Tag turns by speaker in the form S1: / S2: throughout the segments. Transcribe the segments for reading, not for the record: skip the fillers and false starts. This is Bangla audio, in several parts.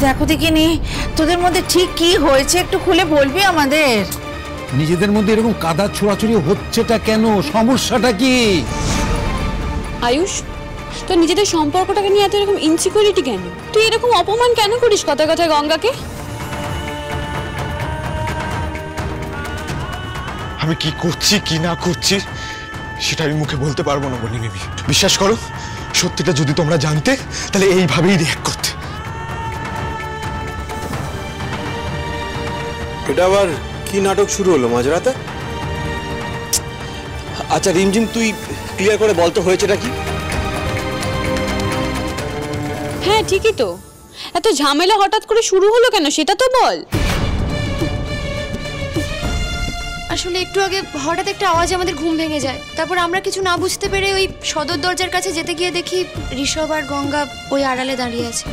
S1: দেখো দেখিনি তোদের মধ্যে ঠিক কি হয়েছে একটু খুলে বলবি আমাদের।
S2: নিজেদের মধ্যে এরকম কাদা ছোড়াছুড়ি হচ্ছেটা কেন, সমস্যাটা কি?
S3: আয়ুষ, তোর নিজেদের সম্পর্কটাকে নিয়ে এত এরকম ইনসিকিউরিটি কেন? তুই এরকম অপমান কেন করিস কথায় কথায় গঙ্গাকে?
S4: আমি কি করছি কি না করছি সেটা আমি মুখে বলতে পারবো না বনি মিমি। বিশ্বাস করো, সত্যিটা যদি তোমরা জানতে তাহলে এইভাবেই রিঅ্যাক্ট করতে।
S5: এটা আবার কি নাটক শুরু হলো মাঝরাতে?
S6: আচ্ছা রিমঝিম, তুই ক্লিয়ার করে বলতে হয়েছেটা কি?
S3: হ্যাঁ ঠিকই তো, এত ঝামেলা হঠাৎ করে শুরু হলো কেন সেটা তো বল।
S7: আসলে একটু আগে হঠাৎ একটা আওয়াজে আমাদের ঘুম ভেঙে যায়, তারপর আমরা কিছু না বুঝতে পেরে ওই সদর দরজার কাছে যেতে গিয়ে দেখি ঋষভ আর গঙ্গা ওই আড়ালে দাঁড়িয়ে আছে।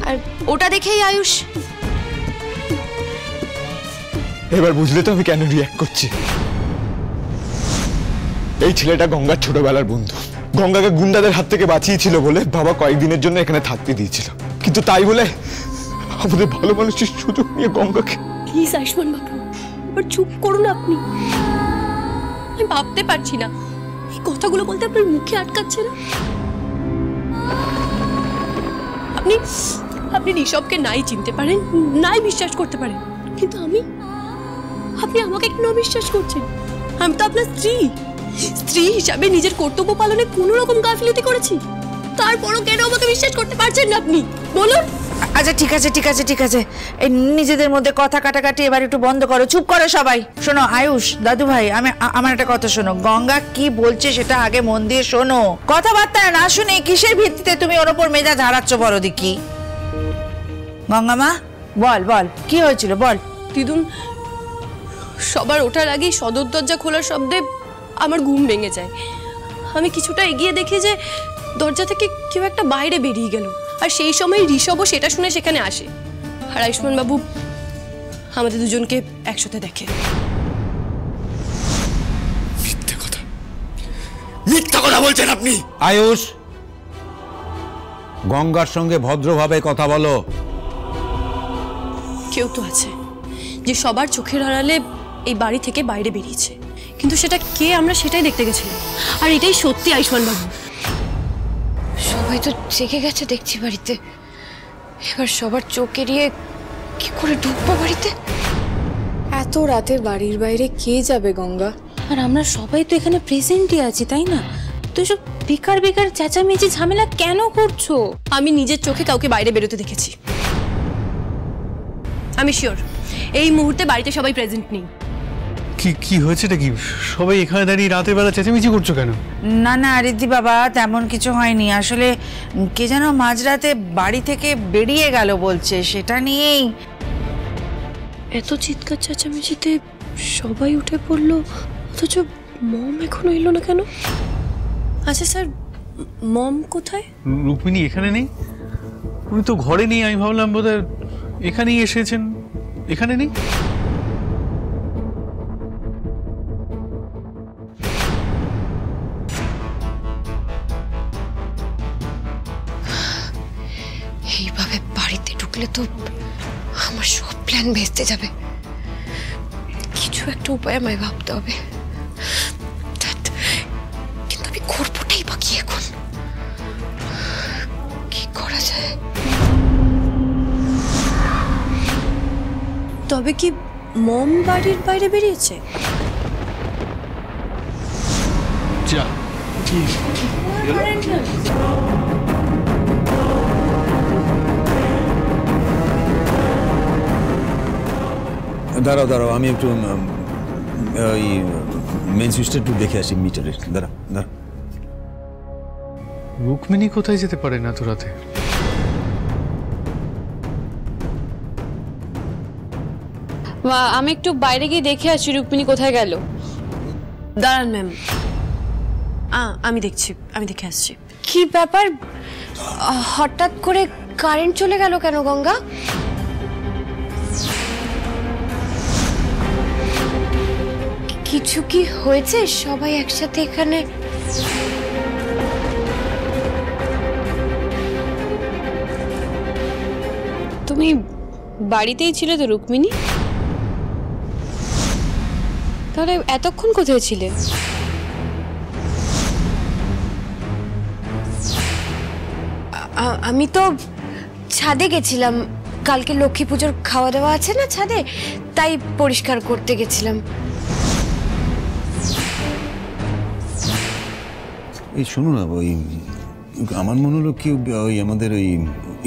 S7: আর ওটা দেখেই আয়ুষ।
S4: এবার বুঝলে তো আমি কেন রিঅ্যাক্ট করছি। এই ছেলেটা গঙ্গার ছোটবেলার বন্ধু, গঙ্গাকে গুন্ডাদের হাত থেকে বাঁচিয়েছিল বলে বাবা কয়েকদিনের জন্য এখানে থাকতে দিয়েছিল, কিন্তু তাই বলে আমাদের ভালো মানুষের সুযোগ নিয়ে গঙ্গাকে।
S8: প্লিজ আয়ুষ্মান বাবু, এবার চুপ করুন আপনি। আমি ভাবতে পারছি না এই কথাগুলো বলতে আপনার মুখে আটকাচ্ছে না। আপনি আপনি ঋষভকে নাই চিনতে পারেন, নাই বিশ্বাস করতে পারেন, কিন্তু আপনি আমাকে কেন বিশ্বাস করছেন? আমি তো আপনার স্ত্রী হিসাবে নিজের কর্তব্য পালনে কোনো রকম গাফিলতি করেছি, তারপরও কেন আমাকে বিশ্বাস করতে পারছেন না আপনি বলুন?
S1: আচ্ছা ঠিক আছে ঠিক আছে ঠিক আছে, এই নিজেদের মধ্যে কথা কাটাকাটি এবার একটু বন্ধ করো, চুপ করো সবাই। শোনো আয়ুষ, দাদু ভাই, আমার একটা কথা শোনো, গঙ্গা কি বলছে সেটা আগে মন দিয়ে শোনো। কথাবার্তা না শুনে কিসের ভিত্তিতে তুমি ওর ওপর মেজাজ হারাচ্ছ বড় দেখি? গঙ্গা মা বল বল, কি হয়েছিল বল।
S8: দিদুন, সবার ওঠার আগেই সদর দরজা খোলার শব্দে আমার ঘুম ভেঙে যায়। আমি কিছুটা এগিয়ে দেখি যে দরজা থেকে কেউ একটা বাইরে বেরিয়ে গেল, আর সেই সময় ঋষভও সেটা শুনে সেখানে আসে, আর আয়ুষ্মান বাবু আমাদের দুজনকে একসাথে দেখে।
S4: মিথ্যা কথা বলছেন আপনি।
S2: আয়ুষ, গঙ্গার সঙ্গে ভদ্রভাবে কথা বলো।
S8: কেউ তো আছে যে সবার চোখের আড়ালে এই বাড়ি থেকে বাইরে বেরিয়েছে, কিন্তু সেটা কে আমরা সেটাই দেখতে গেছিলাম, আর এটাই সত্যি আয়ুষ্মান বাবু।
S7: সবাই তো জেগে গেছে দেখছি বাড়িতে, এবার সবার চোখ এড়িয়ে কি করে ঢুকবো বাড়িতে?
S9: এত রাতে বাড়ির বাইরে কে যাবে গঙ্গা?
S10: আর আমরা সবাই তো এখানে প্রেজেন্টই আছি, তাই না? তো সব বেকার বেকার চেঁচামেচি ঝামেলা কেন করছো?
S8: আমি নিজের চোখে কাউকে বাইরে বেরোতে দেখেছি। আমি শিওর এই মুহূর্তে বাড়িতে সবাই প্রেজেন্ট নেই।
S11: কি হয়েছেটা কি? সবাই এখানে দাঁড়িয়ে রাতের বেলা চেঁচামেচি করছো কেন?
S1: না না রিদ্ধি বাবা, তেমন কিছু হয়নি। আসলে কে যেন মাঝরাতে বাড়ি থেকে বেরিয়ে গেল বলছে, সেটা নিয়েই।
S8: এত চিৎকার চেঁচামেচিতে সবাই উঠে পড়লো, অথচ মম এখনো এলো না কেন? আচ্ছা স্যার, মম কোথায়?
S11: রুক্মিণী এখানে নেই, উনি তো ঘরে নেই। আমি ভাবলাম বোধহয় এখানেই এসেছেন, এখানে নেই।
S7: এইভাবে বাড়িতে ঢুকলে তো আমার সব প্ল্যান ভেস্তে যাবে। কিছু একটা উপায় আমায় ভাবতে হবে, কিন্তু আমি করবোটাই বা কি এখন? কি করা যায়?
S8: তবে কি মম বাড়ির বাইরে বেরিয়েছে?
S11: যা
S2: দাঁড়াও দাঁড়াও, আমি একটু ওই মেন সুইচটা একটু দেখে আসি মিটারের। দাঁড়াও দাঁড়াও।
S11: রুক্মিণী কোথায় যেতে পারে না তো রাতে?
S3: আমি একটু বাইরে গিয়ে দেখে আসি রুক্মিণী কোথায় গেল।
S8: দাঁড়ান ম্যাম, আমি দেখে আসছি।
S7: কি ব্যাপার, হঠাৎ করে কারেন্ট চলে গেল কেন গঙ্গা? কিছু কি হয়েছে? সবাই একসাথে এখানে।
S3: তুমি বাড়িতেই ছিলে তো রুক্মিণী? তাহলে এতক্ষণ কোথায় ছিলে?
S7: আমি তো ছাদে গেছিলাম, কালকে লক্ষ্মী পুজোর খাওয়া দাওয়া আছে না ছাদে, তাই পরিষ্কার করতে গেছিলাম।
S2: এই শোনো না, ওই আমার মনে হলো কেউ ওই আমাদের ওই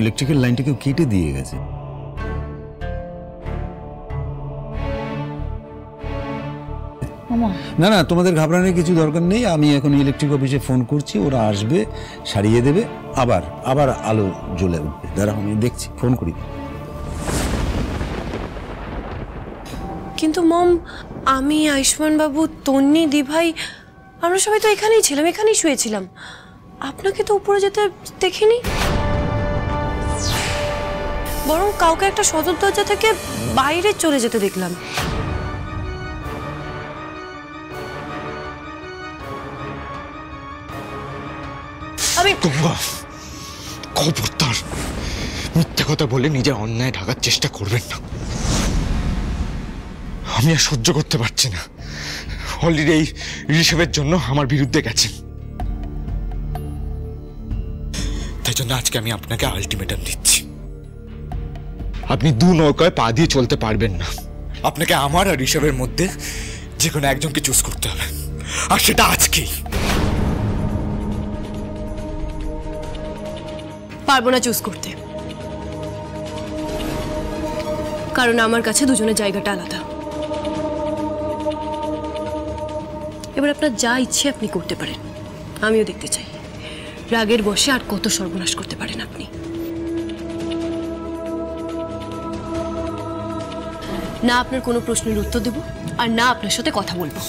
S2: ইলেকট্রিক্যাল লাইনটা কেউ কেটে দিয়ে গেছে। না না, তোমাদের ঘাবড়ানোর কিছু দরকার নেই। আমি এখন ইলেকট্রিক অফিসে ফোন করছি, ওরা আসবে, সারিয়ে দেবে, আবার আবার আলো জ্বলে উঠবে। দাঁড়াও, আমি দেখছি, ফোন করি।
S8: কিন্তু মম, আমি, আয়ুষ্মান বাবু, তন্নি, দিভাই, আমরা সবাই তো এখানেই ছিলাম, এখানেই শুয়েছিলাম। আপনাকে তো উপরে যেতে দেখিনি, বরং কাউকে একটা সদর দরজা থেকে বাইরে চলে যেতে দেখলাম।
S4: খবরদার মিথ্যে কথা বলে নিজের অন্যায় ঢাকার চেষ্টা করবেন না। আমি আর সহ্য করতে পারছি না। অলরেডি এই ঋষভের জন্য আমার বিরুদ্ধে গেছেন, তাই জন্য আজকে আমি আপনাকে আলটিমেটাম দিচ্ছি। আপনি দু নৌকায় পা দিয়ে চলতে পারবেন না। আপনাকে আমার আর ঋষভের মধ্যে যে কোনো একজনকে চুজ করতে হবে, আর সেটা আজকেই।
S8: পারবো না চুজ করতে, কারণ আমার কাছে দুজনের জায়গাটা আলাদা। এবার আপনার যা ইচ্ছে আপনি করতে পারেন, আমিও দেখতে চাই রাগের বশে আর কত সর্বনাশ করতে পারেন আপনি। না আপনার কোনো প্রশ্নের উত্তর দেব, আর না আপনার সাথে কথা বলবো।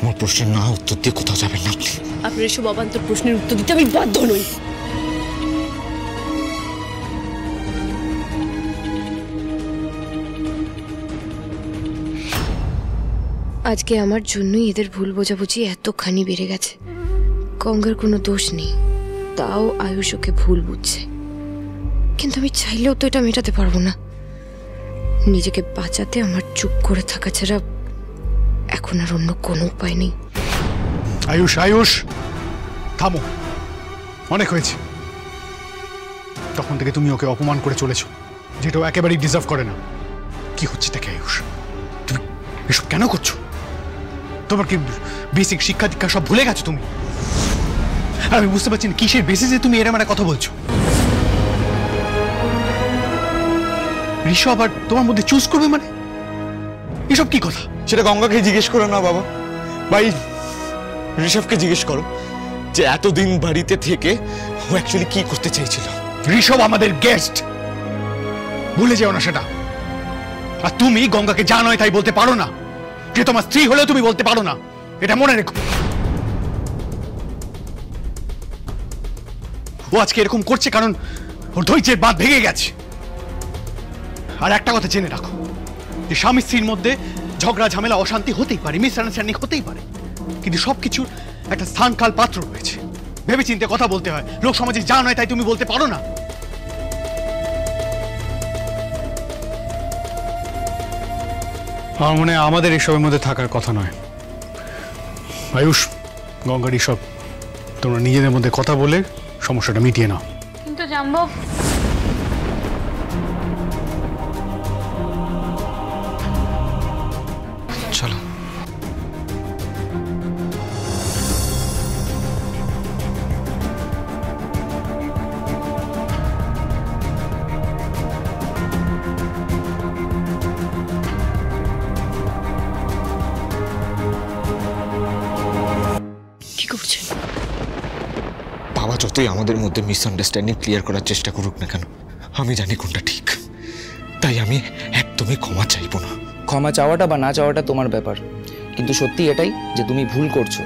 S4: আমার প্রশ্নের না উত্তর দিয়ে কোথাও যাবেন না আপনি।
S8: আপনার এসব অবান্তর প্রশ্নের উত্তর দিতে আমি বাধ্য নই।
S7: আজকে আমার জন্যই এদের ভুল বোঝাবুঝি এতখানি বেড়ে গেছে। গঙ্গার কোনো দোষ নেই, তাও আয়ুষ ওকে ভুল বুঝছে। কিন্তু আমি চাইলেও তো এটা মেটাতে পারবো না। নিজেকে বাঁচাতে আমার চুপ করে থাকা ছাড়া এখন আর অন্য কোনো উপায় নেই।
S11: আয়ুষ, আয়ুষ থামো, অনেক হয়েছে। তখন থেকে তুমি ওকে অপমান করে চলেছো, যেটা ও একেবারেই ডিজার্ভ করে না। কি হচ্ছে তাকে আয়ুষ? তুমি এসব কেন করছো? তোমার কি বেসিক শিক্ষা দীক্ষা সব ভুলে গেছো তুমি? আর আমি বুঝতে পারছি না কিসের বেসিসে তুমি এরকম একটা কথা বলছো। ঋষভ আর তোমার মধ্যে চুজ করবে মানে এসব কি কথা?
S4: সেটা গঙ্গাকে জিজ্ঞেস করো না বাবা, ভাই ঋষভকে জিজ্ঞেস করো যে এতদিন বাড়িতে থেকে ও অ্যাকচুয়ালি কি করতে চেয়েছিল।
S11: ঋষভ আমাদের গেস্ট, ভুলে যেও না সেটা। আর তুমি গঙ্গাকে যা নয় তাই বলতে পারো না, যে তোমার স্ত্রী হলেও তুমি বলতে পারো না, এটা মনে রেখো। ও আজকে এরকম করছে কারণ ওর ধৈর্যের বাঁধ ভেঙে গেছে। আর একটা কথা জেনে রাখো, যে স্বামী স্ত্রীর মধ্যে ঝগড়া ঝামেলা অশান্তি হতেই পারে, মিসআন্ডারস্ট্যান্ডিং হতেই পারে, কিন্তু সবকিছুর একটা স্থান কাল পাত্র রয়েছে। ভেবে চিন্তে কথা বলতে হয়। লোক সমাজে যা নয় তাই তুমি বলতে পারো না। আমার মনে হয় আমাদের এসবের মধ্যে থাকার কথা নয়। আয়ুষ, গঙ্গার এসব তোমরা নিজেদের মধ্যে কথা বলে সমস্যাটা মিটিয়ে নাও।
S3: কিন্তু জাম্বব,
S4: চলো।
S8: কি করছেন?
S4: বাবা যতই আমাদের মধ্যে মিসআন্ডারস্ট্যান্ডিং ক্লিয়ার করার চেষ্টা করুক না কেন, আমি জানি কোনটা ঠিক। তাই আমি একদমই ক্ষমা চাইবো না।
S12: ক্ষমা চাওয়াটা বা না চাওয়াটা তোমার ব্যাপার, কিন্তু সত্যি এটাই যে তুমি ভুল করছো।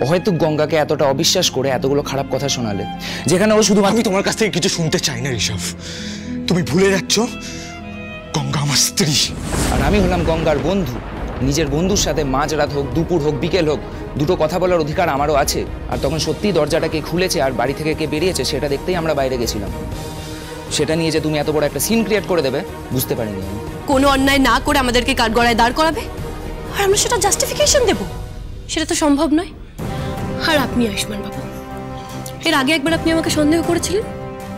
S12: ও হয়তো গঙ্গাকে এতটা অবিশ্বাস করে এতগুলো খারাপ কথা শোনালে, যেখানে ও শুধু
S4: আমি তোমার কাছ থেকে কিছু শুনতে চাই না ঋষভ। তুমি ভুলে যাচ্ছ গঙ্গা আমার স্ত্রী,
S12: আর আমি হলাম গঙ্গার বন্ধু। নিজের বন্ধুর সাথে মাঝরাত হোক, দুপুর হোক, বিকেল হোক, দুটো কথা বলার অধিকার আমারও আছে। আর তখন সত্যি দরজাটা কে খুলেছে আর বাড়ি থেকে কে বেরিয়েছে সেটা দেখতেই আমরা বাইরে গেছিলাম। সেটা নিয়ে যে তুমি এত বড় একটা সিন ক্রিয়েট করে দেবে বুঝতে পারিনি আমি।
S8: কোনো অন্যায় না করে আমাদেরকে কাঠগড়ায় দাঁড় করাবে আর আমরা সেটা জাস্টিফিকেশন দেব, সেটা তো সম্ভব নয়। আর আপনি আয়ুষ্মান বাবু, এর আগে একবার আপনি আমাকে সন্দেহ করেছিলেন,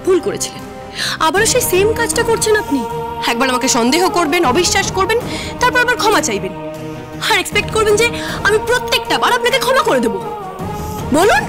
S8: ভুল করেছিলেন, আবারও সেই সেম কাজটা করছেন আপনি। একবার আমাকে সন্দেহ করবেন, অবিশ্বাস করবেন, তারপর আবার ক্ষমা চাইবেন আর এক্সপেক্ট করবেন যে আমি প্রত্যেকটা বার আপনাকে ক্ষমা করে দেব। বলুন